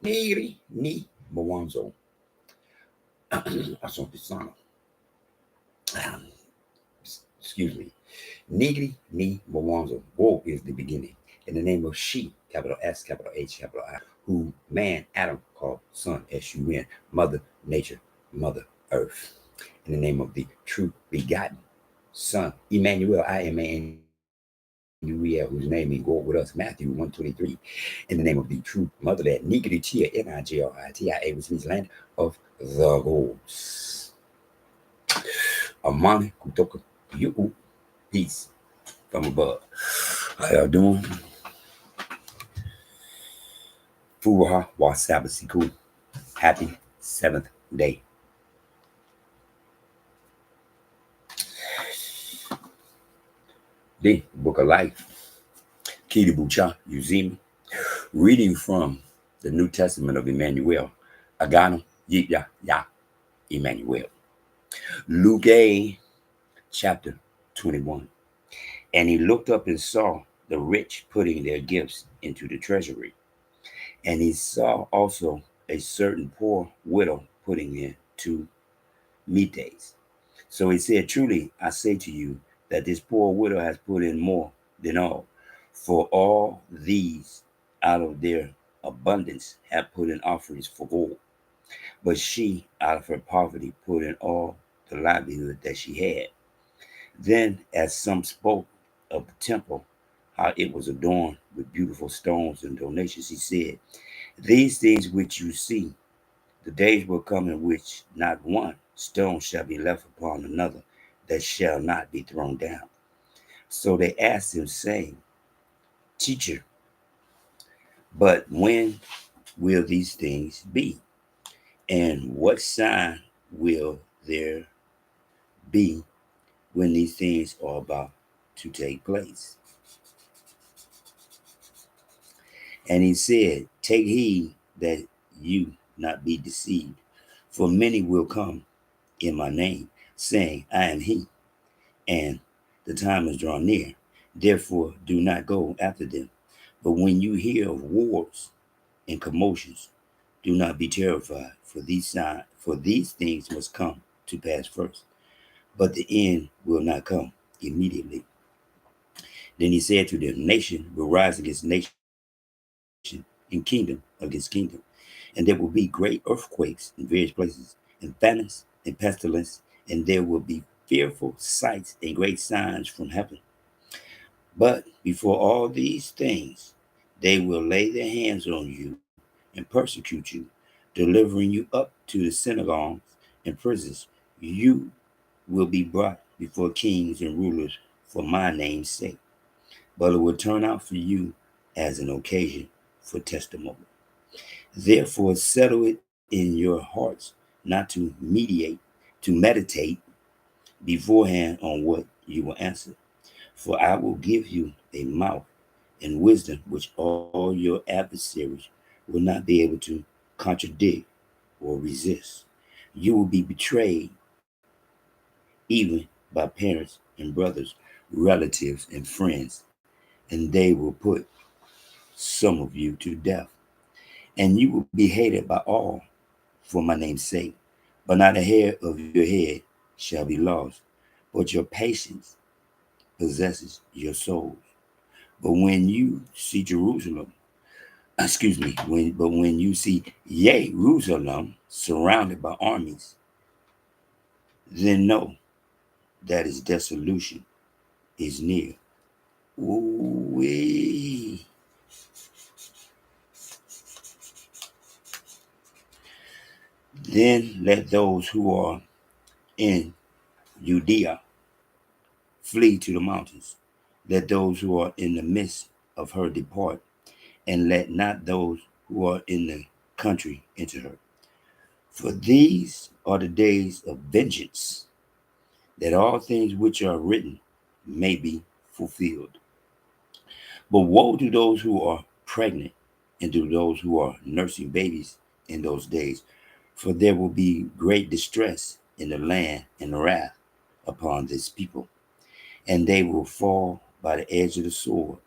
Neri ni Mwanzo. Asante sana. Um, Excuse me. Nigri ni Mwanzo. Woe is the beginning. In the name of she, capital S, capital H, capital I, who man, Adam, called son, S-U-N, mother, nature, mother, earth. In the name of the true begotten son, Emmanuel, I-M-A-N-U-E-L, whose name is go with us, Matthew 123. In the name of the true mother, that Nigri Tia, N-I-G-R-I-T-I-A, which means land of the gods. Amani kutoka you, peace from above. How y'all doing? Fuha Wasabasiku. Happy seventh day. The Book of Life. Kiti Bucha, Uzimi. Reading from the New Testament of Emmanuel. Agano, Jipya, Ya, Imanuel. Luke chapter 21. And he looked up and saw the rich putting their gifts into the treasury. And he saw also a certain poor widow putting in 2 mites. So he said, truly, I say to you that this poor widow has put in more than all. For all these out of their abundance have put in offerings for gold. But she, out of her poverty, put in all the livelihood that she had. Then, as some spoke of the temple, how it was adorned with beautiful stones and donations, he said, these things which you see, the days will come in which not one stone shall be left upon another that shall not be thrown down. So they asked him, saying, Teacher, but when will these things be? And what sign will there be when these things are about to take place? And he said, take heed that you not be deceived, for many will come in my name, saying, I am he, and the time is drawn near. Therefore, do not go after them. But when you hear of wars and commotions, do not be terrified, for these things must come to pass first. But the end will not come immediately. Then he said to them, nation will rise against nation, and kingdom against kingdom. And there will be great earthquakes in various places, and famines and pestilence, and there will be fearful sights and great signs from heaven. But before all these things, they will lay their hands on you and persecute you, delivering you up to the synagogues and prisons. You will be brought before kings and rulers for my name's sake. But it will turn out for you as an occasion for testimony. Therefore, settle it in your hearts not to meditate beforehand on what you will answer. For I will give you a mouth and wisdom which all your adversaries will not be able to contradict or resist. You will be betrayed even by parents and brothers, relatives and friends, and they will put some of you to death. And you will be hated by all for my name's sake. But not a hair of your head shall be lost, but your patience possesses your souls. But when you see Jerusalem, when you see Jerusalem surrounded by armies, then know that its dissolution is near. Ooh-wee. Then let those who are in Judea flee to the mountains. Let those who are in the midst of her depart, and let not those who are in the country enter her. For these are the days of vengeance, that all things which are written may be fulfilled. But woe to those who are pregnant and to those who are nursing babies in those days, for there will be great distress in the land and wrath upon this people, and they will fall by the edge of the sword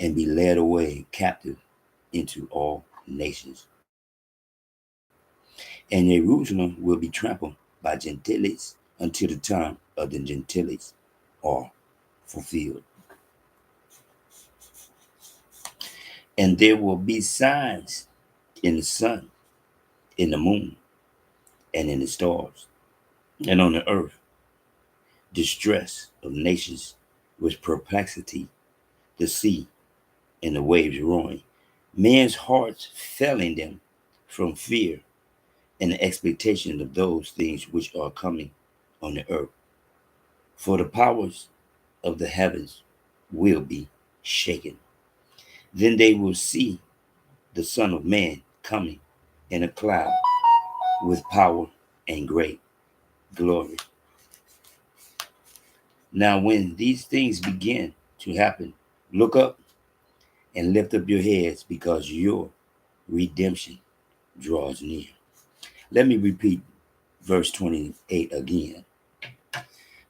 and be led away captive into all nations. And Jerusalem will be trampled by Gentiles until the time of the Gentiles are fulfilled. And there will be signs in the sun, in the moon, and in the stars, and on the earth, distress of nations with perplexity, the sea and the waves roaring, men's hearts failing them from fear and the expectation of those things which are coming on the earth. For the powers of the heavens will be shaken. Then they will see the Son of Man coming in a cloud with power and great glory. Now, when these things begin to happen, look up and lift up your heads because your redemption draws near. Let me repeat verse 28 again.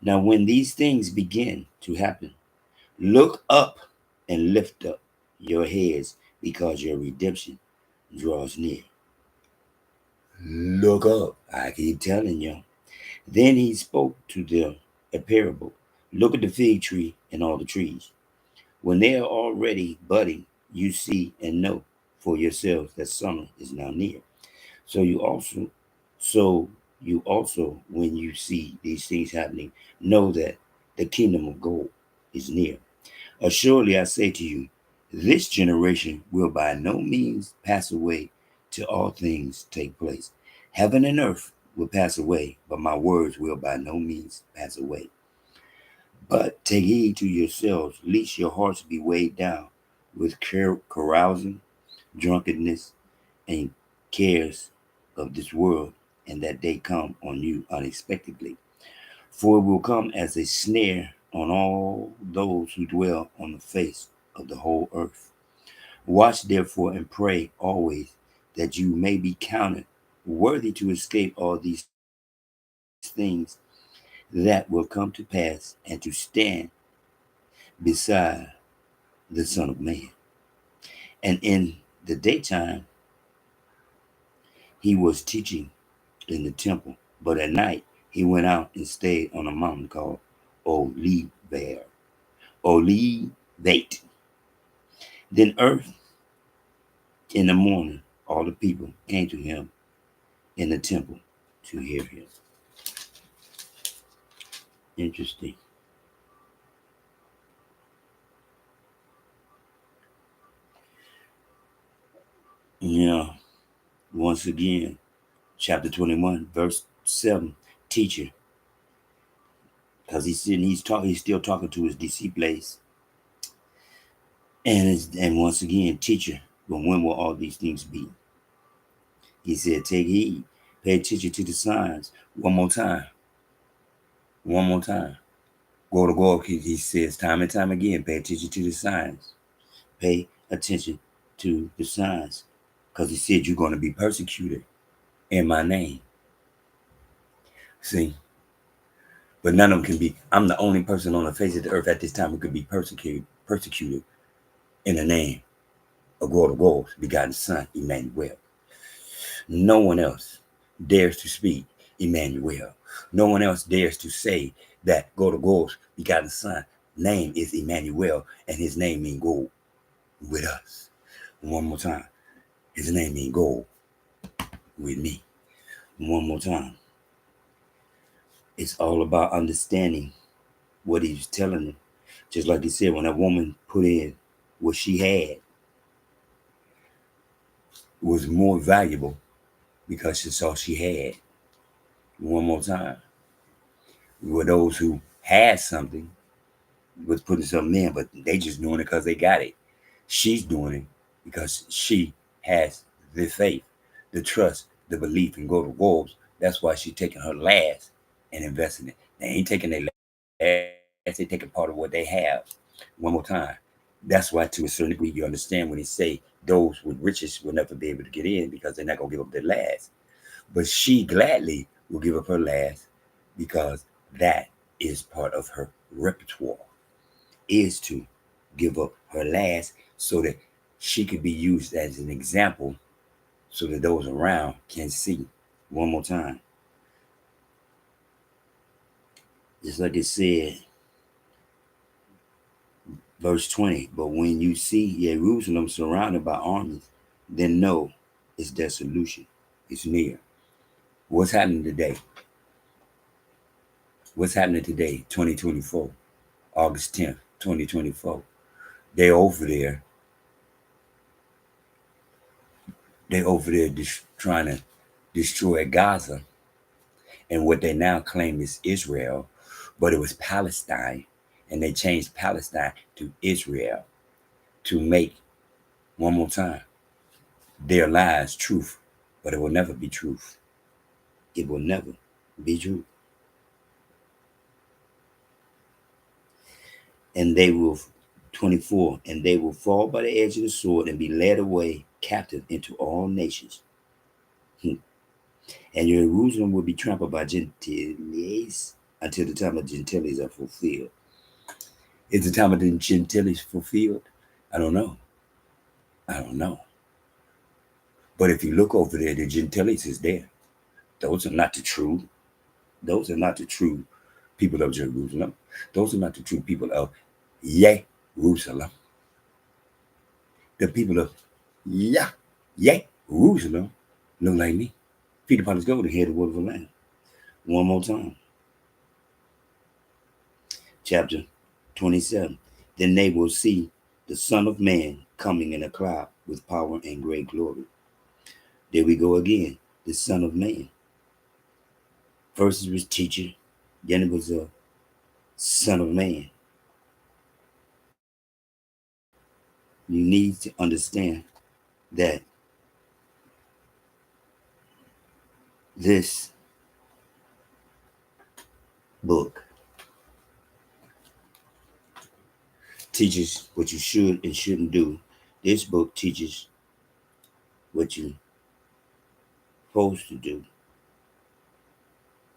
Now, when these things begin to happen, look up and lift up your heads because your redemption draws near. Look up. I keep telling you. Then he spoke to them a parable. Look at the fig tree and all the trees. When they are already budding, you see and know for yourselves that summer is now near. So you also, when you see these things happening, know that the kingdom of God is near. Assuredly, I say to you, this generation will by no means pass away till all things take place. Heaven and earth will pass away, but my words will by no means pass away. But take heed to yourselves, lest your hearts be weighed down with carousing, drunkenness, and cares of this world, and that day come on you unexpectedly. For it will come as a snare on all those who dwell on the face of the whole earth. Watch therefore and pray always that you may be counted worthy to escape all these things that will come to pass and to stand beside the Son of Man. And in the daytime he was teaching in the temple, but at night he went out and stayed on a mountain called Olivet. Olivate. Then earth in the morning, all the people came to him in the temple to hear him. Interesting. Yeah, once again, chapter 21, verse 7, teacher, because he's still talking to his disciples. And once again, teacher, but when will all these things be? He said, take heed, pay attention to the signs. One more time. One more time. Go to go. He says time and time again, pay attention to the signs. Pay attention to the signs. Because he said you're going to be persecuted in my name. See? But none of them can be. I'm the only person on the face of the earth at this time who could be persecuted in the name of God of God's begotten Son, Emmanuel. No one else dares to speak Emmanuel. No one else dares to say that God of God's begotten Son name is Emmanuel, and his name means God with us. One more time. His name means God with me. One more time. It's all about understanding what he's telling them. Just like he said, when that woman put in what she had was more valuable because it's all she had. One more time. Were those who had something was putting something in, but they just doing it because they got it. She's doing it because she has the faith, the trust, the belief in go to wolves. That's why she's taking her last and investing it. They ain't taking their last, they taking part of what they have. One more time. That's why to a certain degree you understand when he say those with riches will never be able to get in because they're not gonna give up their last. But she gladly will give up her last because that is part of her repertoire, is to give up her last so that she could be used as an example so that those around can see. One more time. Just like it said, verse 20. But when you see Jerusalem surrounded by armies, then know its dissolution is near. What's happening today? What's happening today, 2024, August 10th, 2024? They over there. They over there trying to destroy Gaza, and what they now claim is Israel, but it was Palestine, and they changed Palestine to Israel to make, one more time, their lies truth, but it will never be truth. It will never be true. And they will, 24, and they will fall by the edge of the sword and be led away captive into all nations. And Jerusalem will be trampled by Gentiles until the time of Gentiles are fulfilled. Is the time of the Gentiles fulfilled? I don't know. I don't know. But if you look over there, the Gentiles is there. Those are not the true. Those are not the true people of Jerusalem. Those are not the true people of Jerusalem. The people of Jerusalem look like me. Feet upon his gold and head the word of the land. One more time. Chapter 27. Then they will see the Son of Man coming in a cloud with power and great glory. There we go again. The Son of Man. First it was teacher, then it was a Son of Man. You need to understand that this book teaches what you should and shouldn't do. This book teaches what you're supposed to do.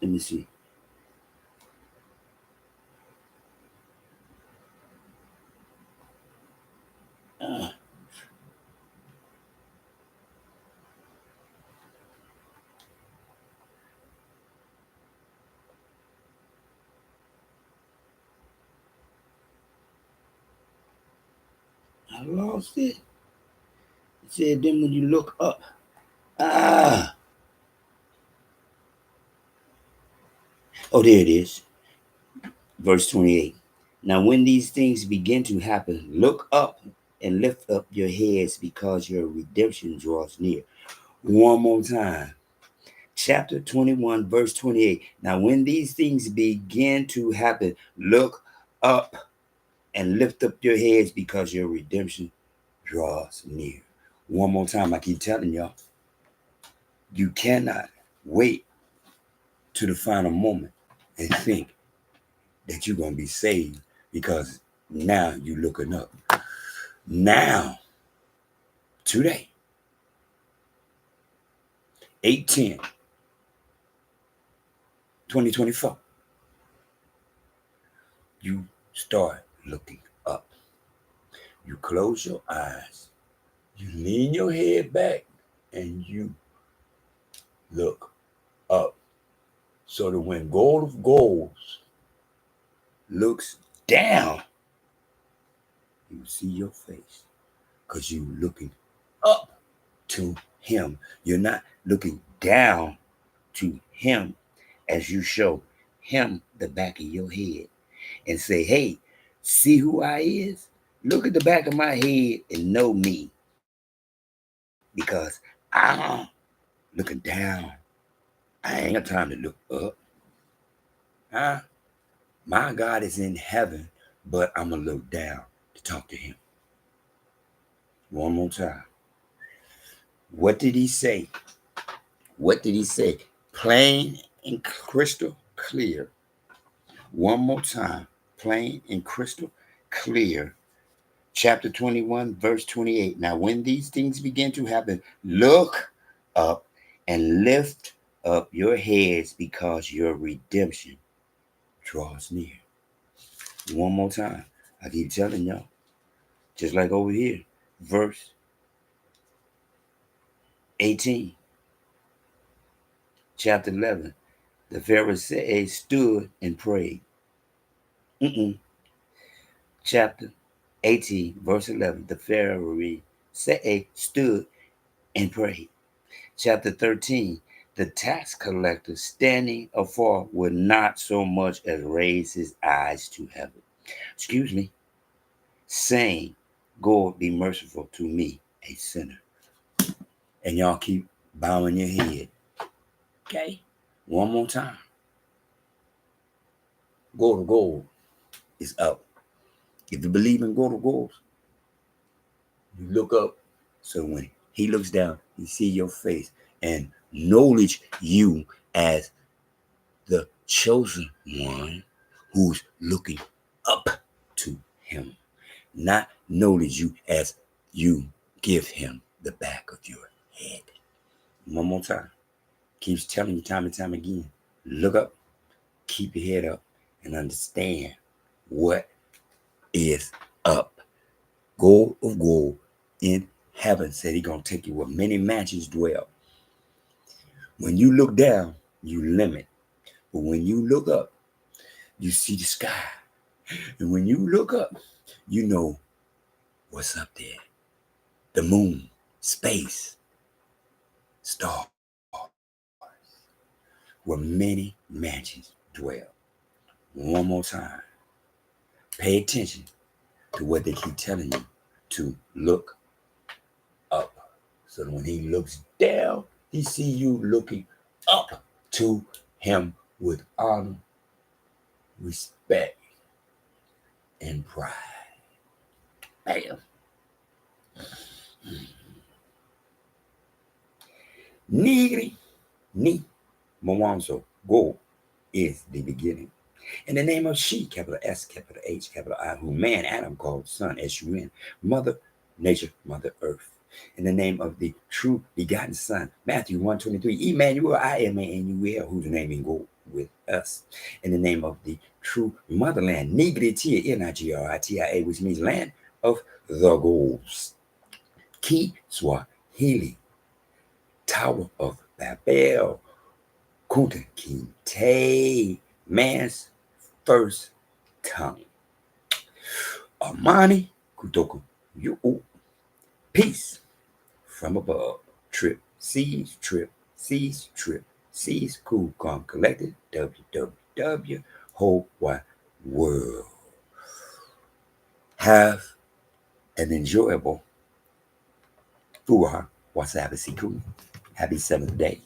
Let me see. I lost it. It said then when you look up. Ah. Oh, there it is. Verse 28. Now when these things begin to happen, look up and lift up your heads because your redemption draws near. One more time. Chapter 21, verse 28. Now when these things begin to happen, look up and lift up your heads because your redemption draws near. One more time, I keep telling y'all, you cannot wait to the final moment and think that you're going to be saved because now you're looking up. Now, today, 8/10, 2024, you start looking up. You close your eyes, you lean your head back, and you look up. So that when gold of golds looks down, you see your face because you're looking up to him. You're not looking down to him as you show him the back of your head and say, hey, see who I is? Look at the back of my head and know me because I'm looking down. I ain't got time to look up. Huh? My God is in heaven, but I'm going to look down to talk to him. One more time. What did he say? What did he say? Plain and crystal clear. One more time. Plain and crystal clear. Chapter 21, verse 28. Now, when these things begin to happen, look up and lift up your heads because your redemption draws near. One more time. I keep telling y'all. Just like over here. Verse 18. Chapter 11, the Pharisee stood and prayed. Mm-mm. Chapter 18, verse 11, the Pharisee stood and prayed. Chapter 13, the tax collector standing afar would not so much as raise his eyes to heaven. Excuse me, saying, God be merciful to me, a sinner. And y'all keep bowing your head. Okay? One more time. Go to gold is up. If you believe in go to gold, you look up. So when he looks down, he see your face and acknowledge you as the chosen one who's looking up to him, not acknowledge you as you give him the back of your head. One more time. Keeps telling you time and time again, look up, keep your head up, and understand what is up. Gold of gold in heaven said he gonna take you where many mansions dwell. When you look down, you limit. But when you look up, you see the sky. And when you look up, you know what's up there. The moon, space, stars, where many mansions dwell. One more time. Pay attention to what they keep telling you to look up. So that when he looks down, he see you looking up to him with honor, respect, and pride. Bam. Nigri, ni, Mawanzo, go is the beginning. In the name of she, capital S, capital H, capital I, who man Adam called son, S-U-N, mother nature, mother earth. In the name of the true begotten son, Matthew 1:23, Emmanuel, I am Emmanuel, whose name in go with us. In the name of the true motherland, Nigritia, N-I-G-R-I-T-I-A, which means land of the goals. Ki Swahili, Tower of Babel, Kunta Kinte, man's first tongue. Amani Kutoku Yu, peace from above. Trip, seas, trip, seas, cool, calm, collected, WWW, whole wide world. Have an enjoyable Fuha Wasabi Siku. Happy 7th day.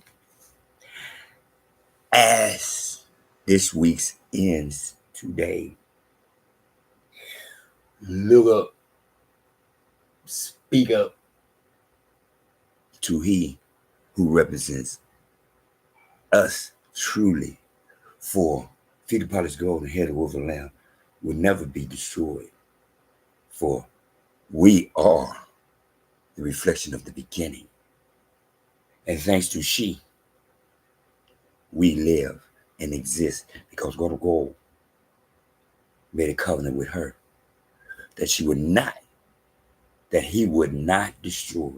As this week's ends today, look up, speak up to he who represents us truly, for feet of polished gold and head of wolf and lamb will never be destroyed, for we are the reflection of the beginning. And thanks to she, we live and exist because God of gold made a covenant with her that she would not, that he would not destroy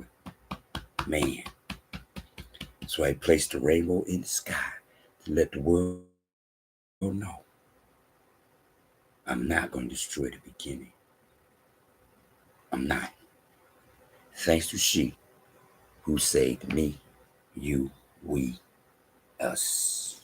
man. So I placed the rainbow in the sky to let the world know I'm not going to destroy the beginning. I'm not. Thanks to she who saved me, you, we, us.